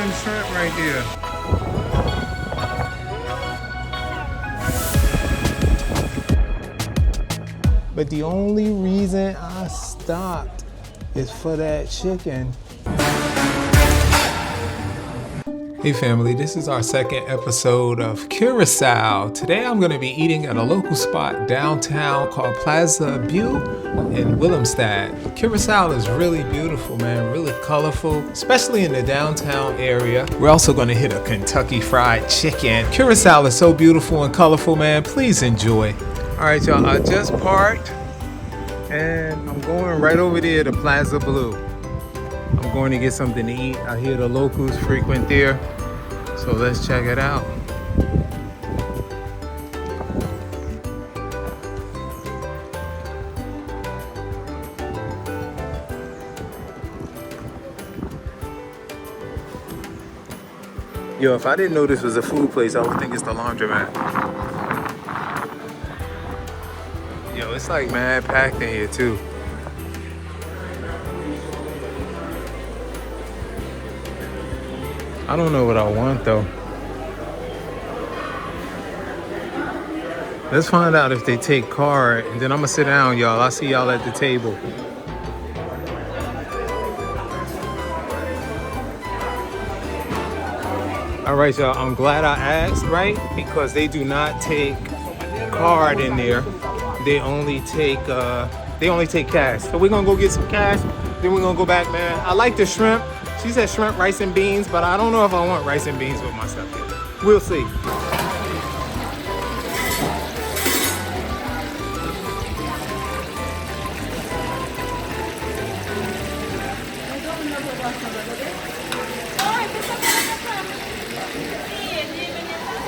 them shrimp right there. But the only reason I stopped is for that chicken. Hey family, this is our second episode of Curaçao. Today I'm going to be eating at a local spot downtown called Plasa Bieu in Willemstad. Curaçao is really beautiful, man, really colorful, especially in the downtown area. We're also going to hit a Kentucky Fried Chicken. Curaçao is so beautiful and colorful, man. Please enjoy. All right, y'all, I just parked and I'm going right over there to Plasa Bieu. I'm going to get something to eat. I hear the locals frequent there, so let's check it out. Yo, if I didn't know this was a food place, I would think it's the laundromat. Yo, it's like mad packed in here too. I don't know what I want though. Let's find out if they take card, and then I'm gonna sit down, y'all. I'll see y'all at the table. All right, y'all, I'm glad I asked, right? Because they do not take card in there. They only take cash. So we're gonna go get some cash, then we're gonna go back, man. I like the shrimp. She said shrimp, rice, and beans, but I don't know if I want rice and beans with my stuff yet. We'll see.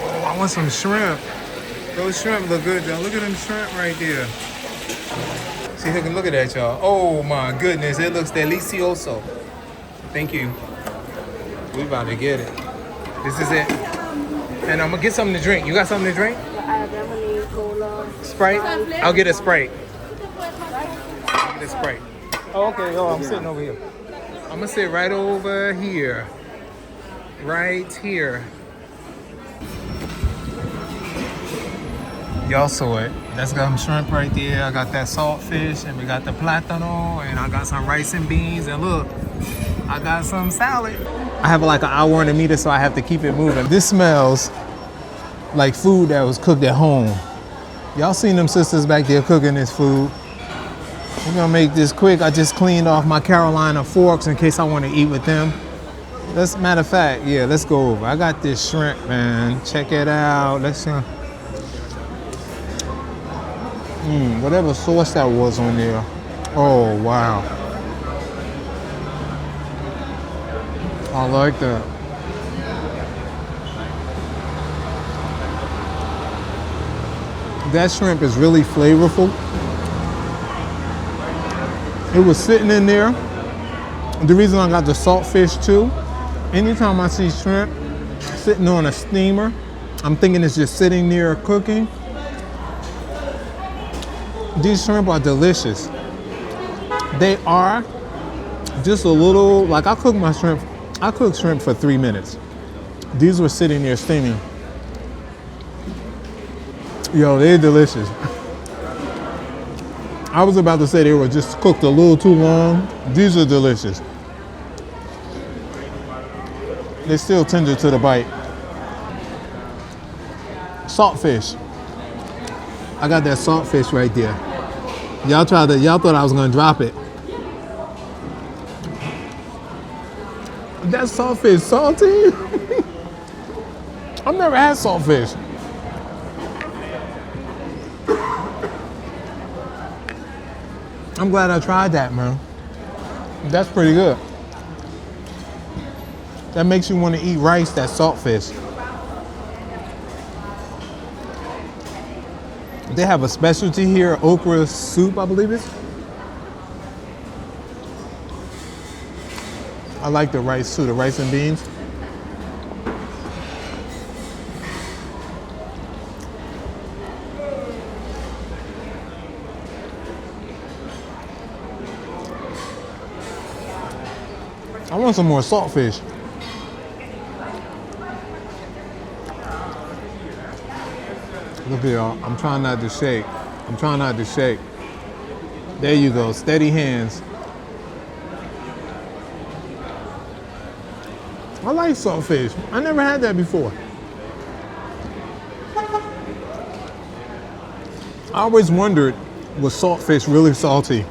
Oh, I want some shrimp. Those shrimp look good, y'all. Look at them shrimp right there. See, look at that, y'all. Oh my goodness, it looks delicioso. Thank you. We about to get it. This is it. And I'm gonna get something to drink. You got something to drink? Sprite? I'll get a Sprite. Get a Sprite. Oh, okay. Oh, I'm sitting over here. I'm gonna sit right over here. Right here. Y'all saw it. That's got some shrimp right there. I got that saltfish, and we got the plátano, and I got some rice and beans, and look, I got some salad. I have like an hour in the meter, so I have to keep it moving. This smells like food that was cooked at home. Y'all seen them sisters back there cooking this food. We're gonna make this quick. I just cleaned off my Carolina forks in case I want to eat with them. Matter of fact, yeah, let's go over. I got this shrimp, man. Check it out. Let's whatever sauce that was on there. Oh, wow. I like that. That shrimp is really flavorful. It was sitting in there. The reason I got the saltfish too, anytime I see shrimp sitting on a steamer, I'm thinking it's just sitting there cooking. These shrimp are delicious. They are just a little, like I cooked shrimp for 3 minutes. These were sitting there steaming. Yo, they're delicious. I was about to say they were just cooked a little too long. These are delicious. They're still tender to the bite. Saltfish. I got that saltfish right there. Y'all thought I was gonna drop it. That saltfish salty? I've never had saltfish. I'm glad I tried that, man. That's pretty good. That makes you want to eat rice, that saltfish. They have a specialty here, okra soup, I believe it. I like the rice too, the rice and beans. I want some more saltfish. Look at y'all. I'm trying not to shake. I'm trying not to shake. There you go. Steady hands. I like saltfish. I never had that before. I always wondered, was saltfish really salty?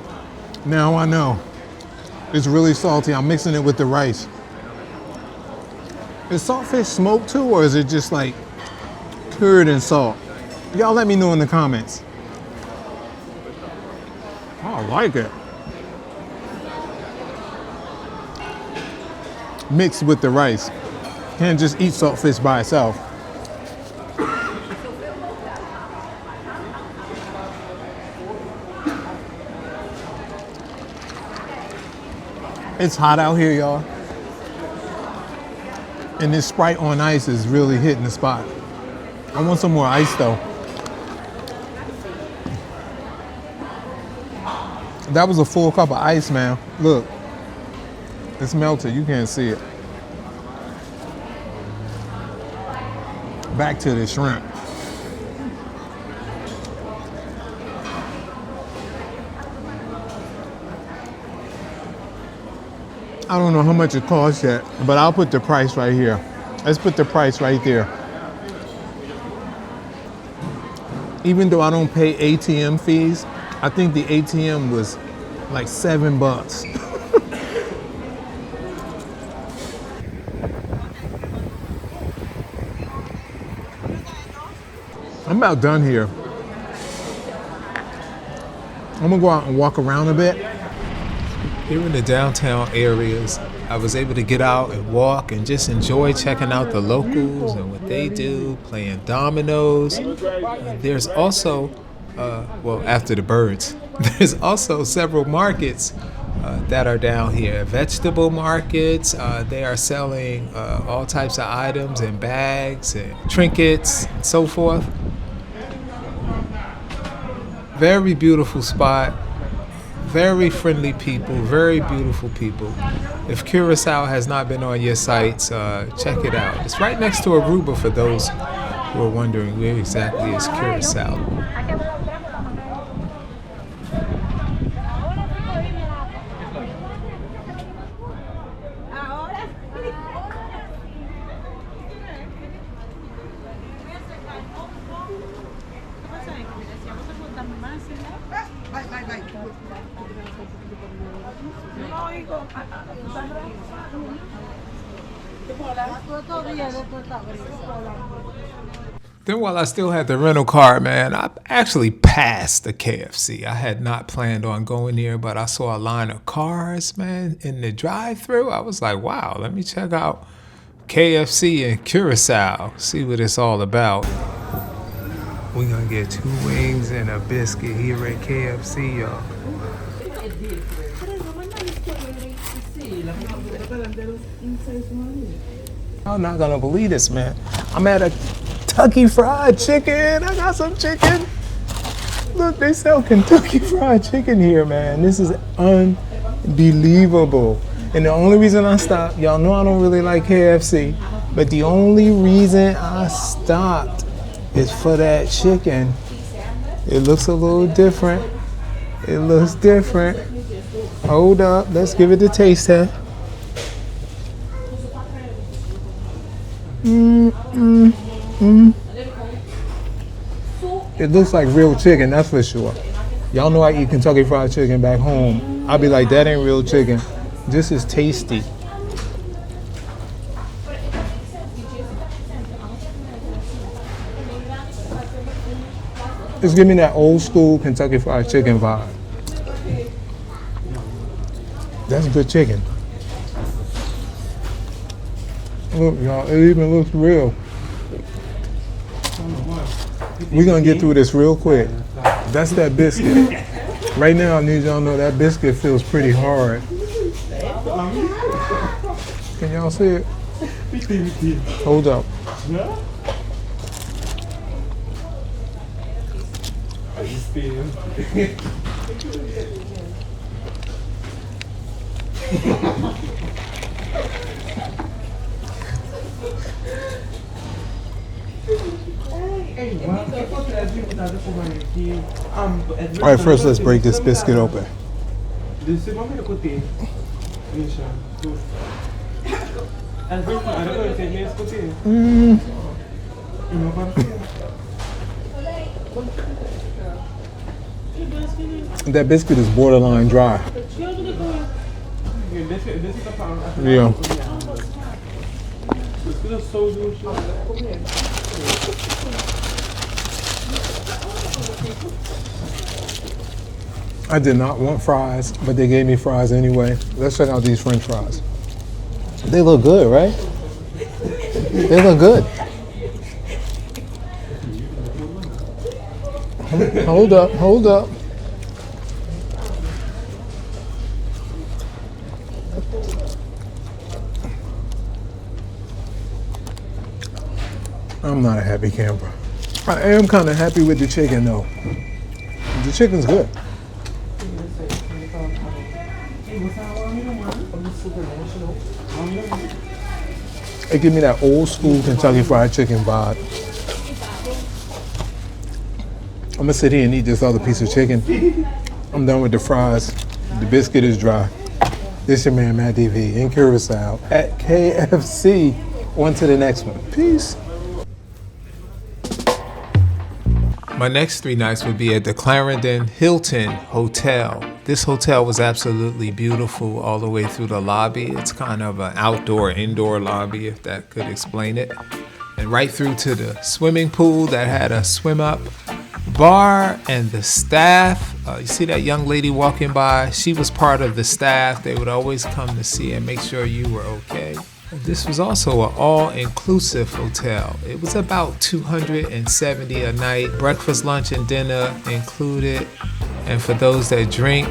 Now I know. It's really salty. I'm mixing it with the rice. Is saltfish smoked too, or is it just like cured in salt? Y'all let me know in the comments. I like it. Mixed with the rice. Can't just eat saltfish by itself. It's hot out here, y'all. And this Sprite on ice is really hitting the spot. I want some more ice though. That was a full cup of ice, man. Look, it's melted, you can't see it. Back to the shrimp. I don't know how much it costs yet, but I'll put the price right here. Let's put the price right there. Even though I don't pay ATM fees, I think the ATM was like $7. I'm about done here. I'm gonna go out and walk around a bit. Here in the downtown areas, I was able to get out and walk and just enjoy checking out the locals and what they do, playing dominoes. There's also, well, after the birds, there's also several markets that are down here. Vegetable markets, they are selling all types of items and bags and trinkets and so forth. Very beautiful spot. Very friendly people, very beautiful people. If Curaçao has not been on your sites, check it out. It's right next to Aruba for those who are wondering where exactly is Curaçao. Then while I still had the rental car, man, I actually passed the KFC. I had not planned on going there, but I saw a line of cars, man, in the drive-thru. I was like, wow, let me check out KFC in Curaçao, see what it's all about. We're gonna get 2 wings and a biscuit here at KFC, y'all. I'm not gonna believe this, man. I'm at a Kentucky Fried Chicken. I got some chicken. Look, they sell Kentucky Fried Chicken here, man. This is unbelievable. And the only reason I stopped, y'all know I don't really like KFC, but the only reason I stopped is for that chicken. It looks a little different. It looks different. Hold up, let's give it a taste test. It looks like real chicken, that's for sure. Y'all know I eat Kentucky Fried Chicken back home. I'll be like, that ain't real chicken. This is tasty. It's giving me that old school Kentucky Fried Chicken vibe. That's good chicken. Look, y'all, it even looks real. We're gonna get through this real quick. That's that biscuit. Right now, I need y'all to know that biscuit feels pretty hard. Can y'all see it? Hold up. All right, first let's break this biscuit open. That biscuit is borderline dry. Yeah. I did not want fries, but they gave me fries anyway. Let's check out these French fries. They look good, right? They look good. Hold up, hold up. I'm not a happy camper. I am kind of happy with the chicken though. The chicken's good. It gives me that old school Kentucky Fried Chicken vibe. I'm gonna sit here and eat this other piece of chicken. I'm done with the fries. The biscuit is dry. This your man Matt DV in Curaçao at KFC. On to the next one. Peace. My next 3 nights would be at the Clarendon Hilton Hotel. This hotel was absolutely beautiful all the way through the lobby. It's kind of an outdoor-indoor lobby, if that could explain it. And right through to the swimming pool that had a swim-up bar and the staff. You see that young lady walking by? She was part of the staff. They would always come to see and make sure you were okay. This was also an all-inclusive hotel. It was about $270 a night. Breakfast, lunch, and dinner included. And for those that drink,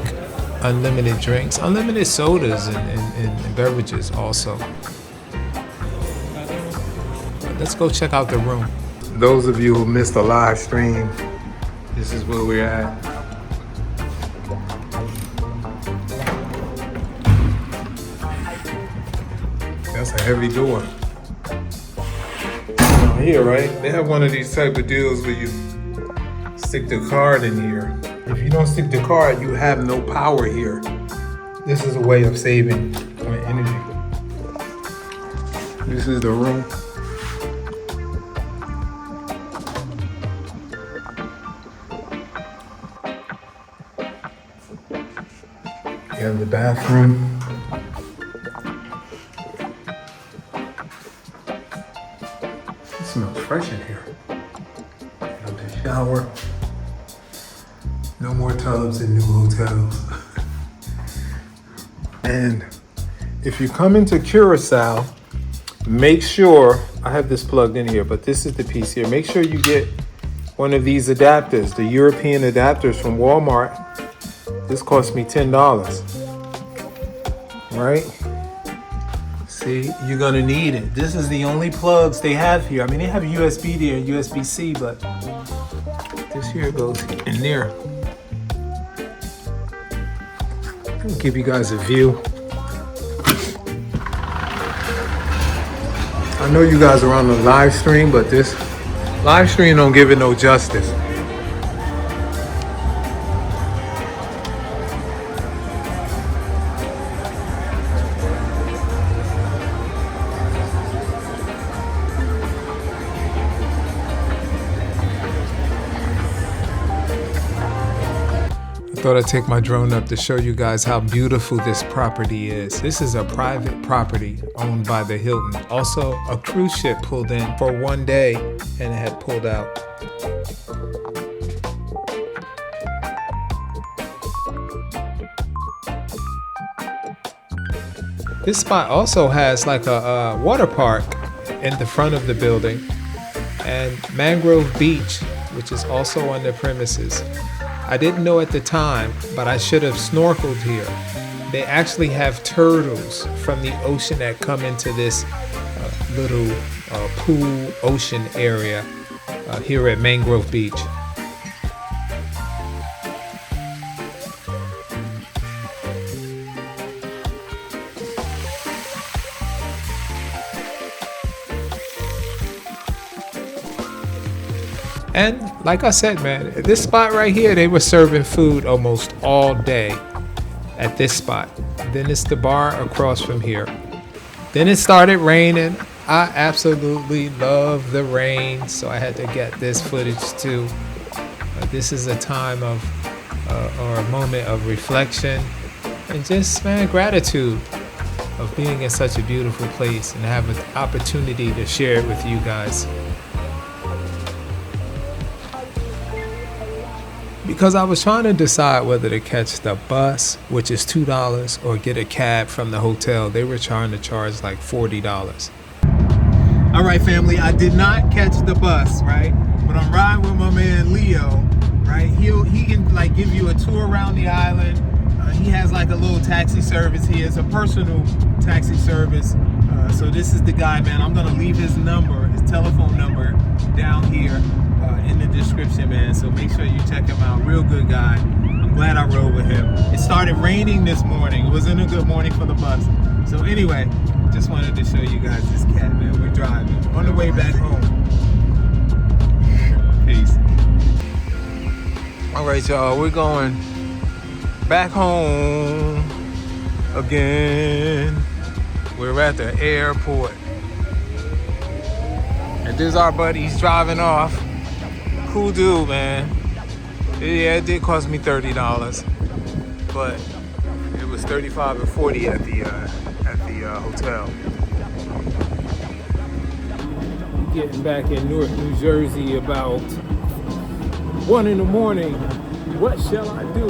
unlimited drinks, unlimited sodas and beverages also. Let's go check out the room. Those of you who missed the live stream, this is where we're at. That's a heavy door. Here, right? They have one of these type of deals where you stick the card in here. If you don't stick the card, you have no power here. This is a way of saving energy. This is the room. You have the bathroom. It smells fresh in here. You have the shower. No more tubs in new hotels. And if you come into Curaçao, make sure, I have this plugged in here, but this is the piece here. Make sure you get one of these adapters, the European adapters from Walmart. This cost me $10, right? See, you're gonna need it. This is the only plugs they have here. I mean, they have USB there and USB-C, but this here goes in there. I'll give you guys a view. I know you guys are on the live stream, but this live stream don't give it no justice. I thought I'd take my drone up to show you guys how beautiful this property is. This is a private property owned by the Hilton. Also, a cruise ship pulled in for one day and it had pulled out. This spot also has like a water park in the front of the building and Mangrove Beach, which is also on the premises. I didn't know at the time, but I should have snorkeled here. They actually have turtles from the ocean that come into this little pool ocean area here at Mangrove Beach. And like I said, man, this spot right here, they were serving food almost all day at this spot. Then it's the bar across from here. Then it started raining. I absolutely love the rain, so I had to get this footage too. This is a time of, or a moment of reflection and just, man, gratitude of being in such a beautiful place and have an opportunity to share it with you guys. Because I was trying to decide whether to catch the bus, which is $2, or get a cab from the hotel. They were trying to charge like $40. All right, family, I did not catch the bus, right? But I'm riding with my man Leo, right? He can like give you a tour around the island. He has like a little taxi service here. It's a personal taxi service. So this is the guy, man. I'm gonna leave his number, his telephone number down here in the description, man. So make sure you check him out. Real good guy. I'm glad I rode with him. It started raining this morning. It wasn't a good morning for the bus. So anyway, just wanted to show you guys this cat, man. We're driving on the way back home. Peace. All right, y'all. We're going back home again. We're at the airport. And this is our buddy. He's driving off. Cool dude, man. Yeah, it did cost me $30, but it was $35 and $40 at the hotel. Getting back in Newark, New Jersey about 1 in the morning. What shall I do?